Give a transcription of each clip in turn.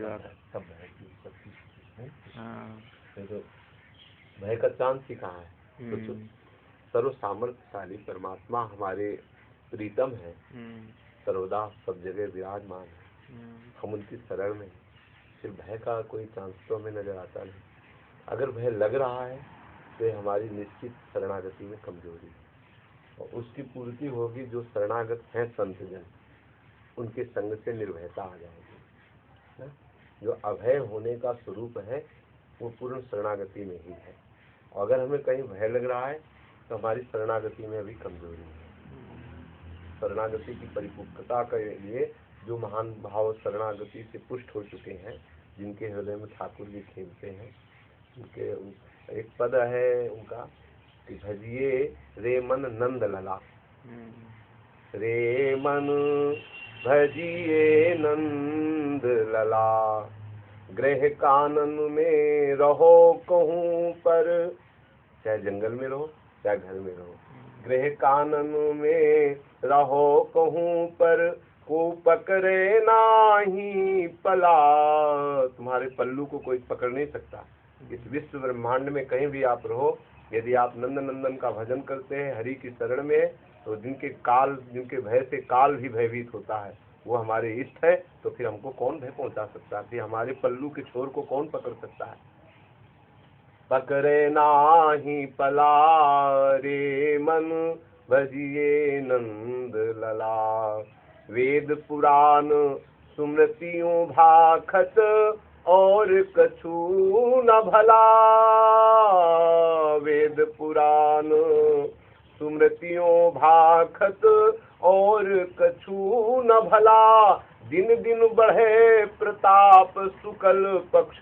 सब भय की उत्पत्ति है। हाँ। तो भय का चांस ही कहाँ है? तो सर्व सामर्थ्यशाली परमात्मा हमारे प्रीतम है, सर्वदा सब जगह विराजमान है, हम उनकी शरण में। फिर भय का कोई चांस तो हमें नजर आता नहीं। अगर भय लग रहा है तो हमारी निश्चित शरणागति में कमजोरी है, और उसकी पूर्ति होगी जो शरणागत हैं संत जन, उनके संग से निर्भयता आ जाएगी। जो अभय होने का स्वरूप है वो पूर्ण शरणागति में ही है। और अगर हमें कहीं भय लग रहा है तो हमारी शरणागति में भी कमजोरी है। शरणागति की परिपक्वता के लिए जो महान भाव शरणागति से पुष्ट हो चुके हैं, जिनके हृदय में ठाकुर जी खेलते हैं, उनके एक पद है उनका कि भजिए रे मन नंद लला, रे मन भजिए नंद लला, गृह कानन में रहो कहूँ पर, चाहे जंगल में रहो चाहे घर में रहो, गृह कानन में रहो कहूँ पर, को पकड़े नाही पला। तुम्हारे पल्लू को कोई पकड़ नहीं सकता। इस विश्व ब्रह्मांड में कहीं भी आप रहो, यदि आप नंद नंदन का भजन करते हैं, हरि की शरण में, तो जिनके भय से काल भी भयभीत होता है, वो हमारे इष्ट है। तो फिर हमको कौन भय पहुंचा सकता है? फिर हमारे पल्लू के छोर को कौन पकड़ सकता है? पकड़े नाही पला रे मन भजिए नंद लला, वेद पुराण सुमृतियों भाखत और कछु न भला, वेद पुराण सुमृतियों भाखत और कछु न भला, दिन दिन बढ़े प्रताप शुक्ल पक्ष।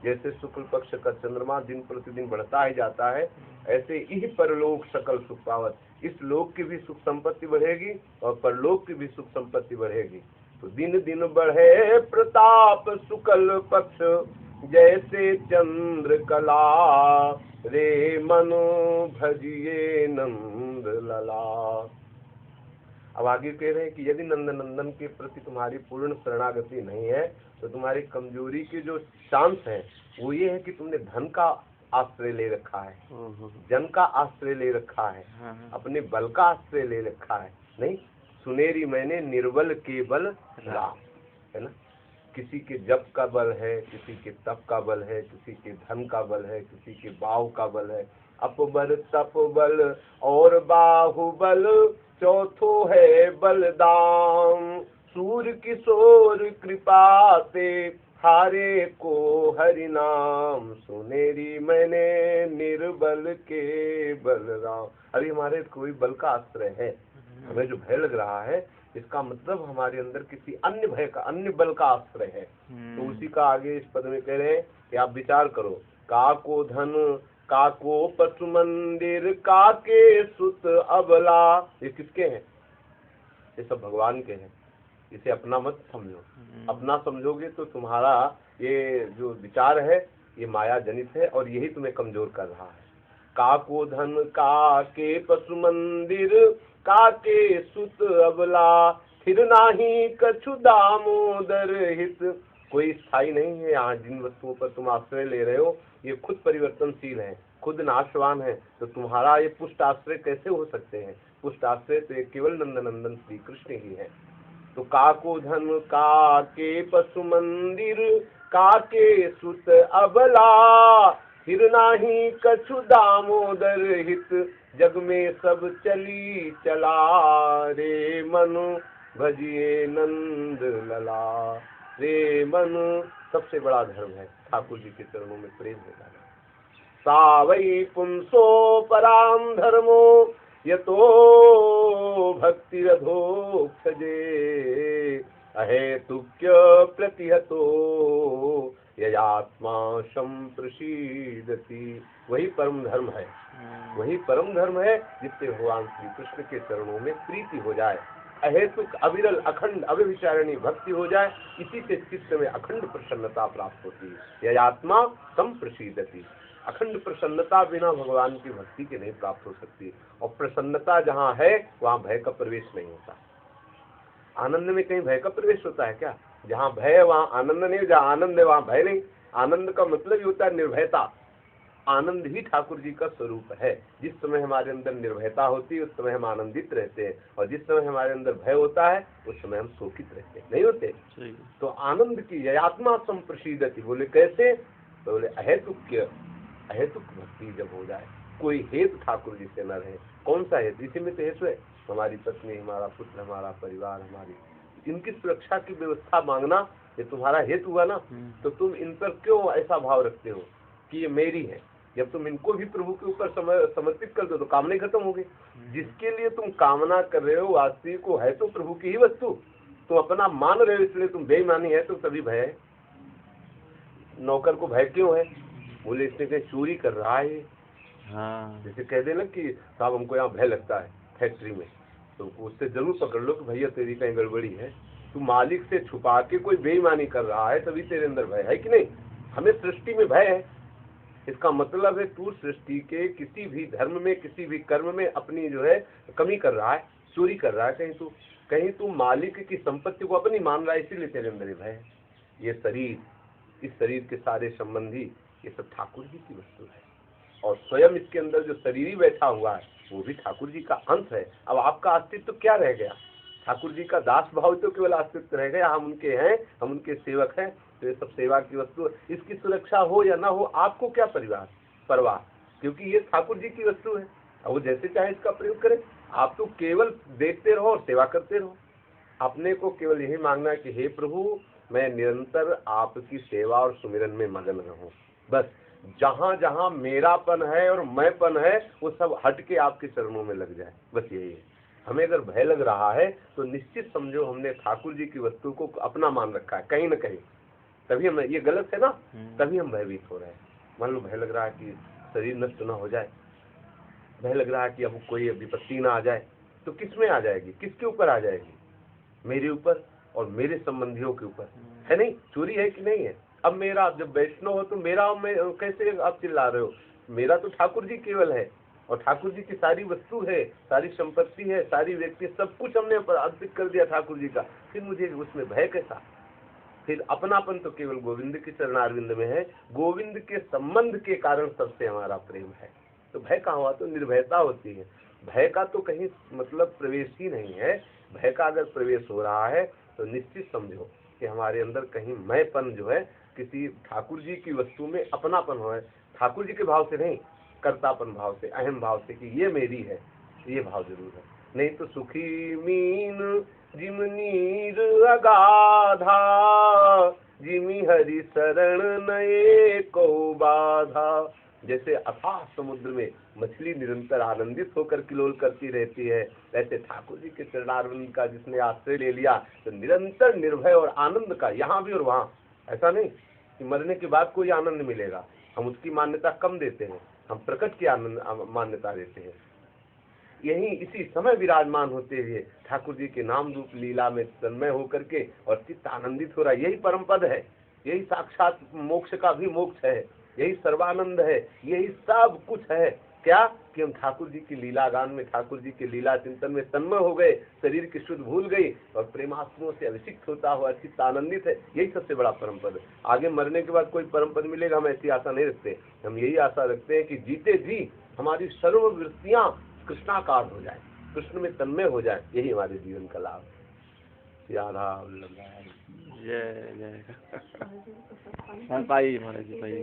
जैसे शुक्ल पक्ष का चंद्रमा दिन प्रतिदिन बढ़ता ही जाता है, ऐसे ही परलोक सकल सुख पावत। इस लोक की भी सुख संपत्ति बढ़ेगी और परलोक की भी सुख संपत्ति बढ़ेगी। तो दिन दिन बढ़े प्रताप शुक्ल पक्ष, जैसे चंद्र कला, रे मनु भजिए नंद लला। अब आगे कह रहे हैं कि यदि नंद नंदन के प्रति तुम्हारी पूर्ण शरणागति नहीं है तो तुम्हारी कमजोरी के जो चांस है वो ये है कि तुमने धन का आश्रय ले रखा है, जन का आश्रय ले रखा है, अपने बल का आश्रय ले रखा है। नहीं, सुनेरी मैंने निर्बल केवल राम, है ना। किसी के जप का बल है, किसी के तप का बल है, किसी के धन का बल है, किसी के बाहु का बल है। अपबल तप बल और बाहुबल, चौथो है बलदाम। सूर्य किशोर कृपा से हारे को हरि नाम, सुनेरी मैंने निर्बल के बलराम। अभी हमारे कोई बल का आश्रय है, हमें जो भय लग रहा है इसका मतलब हमारे अंदर किसी अन्य भय का, अन्य बल का आश्रय है। तो उसी का आगे इस पद में कह रहे हैं कि आप विचार करो, का को धन, का को पशु मंदिर, का के सुत अबला। ये किसके हैं? ये सब भगवान के हैं। इसे अपना मत समझो। अपना समझोगे तो तुम्हारा ये जो विचार है ये माया जनित है और यही तुम्हें कमजोर कर रहा है। का को धन, का के पशु मंदिर, का के सुत अबला, फिर नाही कछु दामोदर हित। कोई स्थायी नहीं है यहाँ। जिन वस्तुओं पर तुम आश्रय ले रहे हो ये खुद परिवर्तनशील है, खुद नाशवान है। तो तुम्हारा ये पुष्ट आश्रय कैसे हो सकते हैं? पुष्ट आश्रय तो केवल नंदनंदन श्री कृष्ण ही है। तो का को धन, का के पशु मंदिर, का के सुत अबला, फिर नाही कछु दामोदर हित। जग में सब चली चला, रे मनु भजिए नंद लला। रे मनु सबसे बड़ा धर्म है ठाकुर जी के चरणों में प्रेम हो जाना। सावई पुंसो पराम धर्मो, यतो भक्ति रधोक्षजे, अहेतुक्य प्रतिहतो ययात्मा संप्रसीदति। वही परम धर्म है, वही परम धर्म है जिससे भगवान श्री कृष्ण के चरणों में प्रीति हो जाए, अहेतुक अविरल अखंड अव्यभिचारिणी भक्ति हो जाए। इसी से चित्त में अखंड प्रसन्नता प्राप्त होती है। ययात्मा संप्रसीदति। अखंड प्रसन्नता बिना भगवान की भक्ति के नहीं प्राप्त हो सकती। और प्रसन्नता जहाँ है वहाँ भय का प्रवेश नहीं होता। आनंद में कहीं भय का प्रवेश होता है क्या? जहाँ भय है वहाँ आनंद नहीं, जहाँ आनंद है वहाँ भय नहीं। आनंद का मतलब ही होता है निर्भयता। आनंद ही ठाकुर जी का स्वरूप है। जिस समय हमारे अंदर निर्भयता होती है उस समय हम आनंदित रहते हैं, और जिस समय हमारे अंदर भय होता है उस समय हम शोकित रहते हैं, नहीं होते। तो आनंद की आत्मा संप्रसिद्धति, बोले कैसे, तो बोले अहेतुक भक्ति जब हो जाए, कोई हेतु ठाकुर जी से न रहे। कौन सा हेतु? इसी में तो हेतु है, हमारी पत्नी, हमारा पुत्र, हमारा परिवार, हमारी इनकी सुरक्षा की व्यवस्था मांगना, ये तुम्हारा हेतु हुआ ना। तो तुम इन पर क्यों ऐसा भाव रखते हो कि ये मेरी है? जब तुम इनको भी प्रभु के ऊपर समर्पित कर दो तो कामना खत्म हो गई। जिसके लिए तुम कामना कर रहे हो वास्तविक को है तो प्रभु की ही वस्तु, तुम अपना मान रहे हो, इसलिए तुम बेईमानी है तो तभी भय है। नौकर को भय क्यों है? बोले इसने कहीं चोरी कर रहा है। हाँ, जैसे कह देना कि साहब हमको यहाँ भय लगता है फैक्ट्री में, तो उससे जरूर पकड़ लो कि भैया तेरी कहीं गड़बड़ी है। तू मालिक से छुपा के कोई बेईमानी कर रहा है तभी तेरे अंदर भय है कि नहीं। हमें सृष्टि में भय है, इसका मतलब है तू सृष्टि के किसी भी धर्म में, किसी भी कर्म में अपनी जो है कमी कर रहा है, चोरी कर रहा है। कहीं तू मालिक की संपत्ति को अपनी मान रहा है, इसीलिए तेरे अंदर भय है। ये शरीर, इस शरीर के सारे संबंधी, ये सब ठाकुर जी की वस्तु है, और स्वयं इसके अंदर जो शरीर ही बैठा हुआ है वो भी ठाकुर जी का अंश है। अब आपका अस्तित्व क्या रह गया? ठाकुर जी का दास भाव तो केवल अस्तित्व रह गया, हम उनके हैं, हम उनके सेवक हैं। तो ये सब सेवा की वस्तु, इसकी सुरक्षा हो या ना हो आपको क्या परवाह, क्योंकि ये ठाकुर जी की वस्तु है, और वो जैसे चाहे इसका प्रयोग करें। आप तो केवल देखते रहो और सेवा करते रहो। अपने को केवल यही मांगना है कि हे प्रभु, मैं निरंतर आपकी सेवा और सुमिरन में मगन रहूं। बस जहां जहां मेरापन है और मैंपन है वो सब हट के आपके चरणों में लग जाए, बस यही है। हमें अगर भय लग रहा है तो निश्चित समझो हमने ठाकुर जी की वस्तु को अपना मान रखा है कहीं न कहीं, तभी हम, ये गलत है ना, तभी हम भयभीत हो रहे हैं। मान लो भय लग रहा है कि शरीर नष्ट ना हो जाए, भय लग रहा है कि अब कोई विपत्ति ना आ जाए, तो किस में आ जाएगी, किसके ऊपर आ जाएगी? मेरे ऊपर और मेरे संबंधियों के ऊपर, है नहीं? चोरी है कि नहीं है? अब मेरा, जब वैष्णव हो तो मेरा, मैं कैसे आप चिल्ला रहे हो? मेरा तो ठाकुर जी केवल है, और ठाकुर जी की सारी वस्तु है, सारी संपत्ति है, सारी व्यक्ति, सब कुछ हमने अर्पित कर दिया ठाकुर जी का, फिर मुझे उसमें भय कैसा? फिर अपनापन तो केवल गोविंद के चरणारविंद में है, गोविंद के संबंध के कारण सबसे हमारा प्रेम है। तो भय कहाँ हुआ? तो निर्भयता होती है। भय का तो कहीं मतलब प्रवेश ही नहीं है। भय का अगर प्रवेश हो रहा है तो निश्चित समझो कि हमारे अंदर कहीं मैंपन जो है, किसी ठाकुर जी की वस्तु में अपनापन हो है, ठाकुर जी के भाव से नहीं, कर्तापन भाव से, अहम भाव से कि ये मेरी है, ये भाव जरूर है। नहीं तो सुखी मीन जिम नीर अगाधा, जिमी हरि शरण नए को बाधा। जैसे अथाह समुद्र में मछली निरंतर आनंदित होकर किलोल करती रहती है, ऐसे ठाकुर जी के चरणारविंद का जिसने आश्रय ले लिया तो निरंतर निर्भय और आनंद का, यहाँ भी और वहाँ। ऐसा नहीं कि मरने के बाद कोई आनंद मिलेगा, हम उसकी मान्यता कम देते हैं, हम प्रकट की आनंद मान्यता देते हैं। यही इसी समय विराजमान होते हुए ठाकुर जी के नाम रूप लीला में तन्मय होकर के और चित्त आनंदित हो रहा है, यही परम पद है, यही साक्षात मोक्ष का भी मोक्ष है, यही सर्वानंद है, यही सब कुछ है। क्या कि हम ठाकुर जी की लीला गान में, ठाकुर जी के लीला चिंतन में तन्मय हो गए, शरीर की शुद्ध भूल गई और प्रेमात्माओं से अभिषिक्त होता हुआ चित्त आनंदित है, यही सबसे बड़ा परम पद है। आगे मरने के बाद कोई परम पद मिलेगा हम ऐसी आशा नहीं रखते। हम यही आशा रखते हैं कि जीते जी हमारी सर्ववृत्तियां कृष्णाकार हो जाए, कृष्ण में तन्मय हो जाए, यही हमारे जीवन का लाभ। राधा वल्लभ जय जय। हाँ भाई, महाराज जी भाई।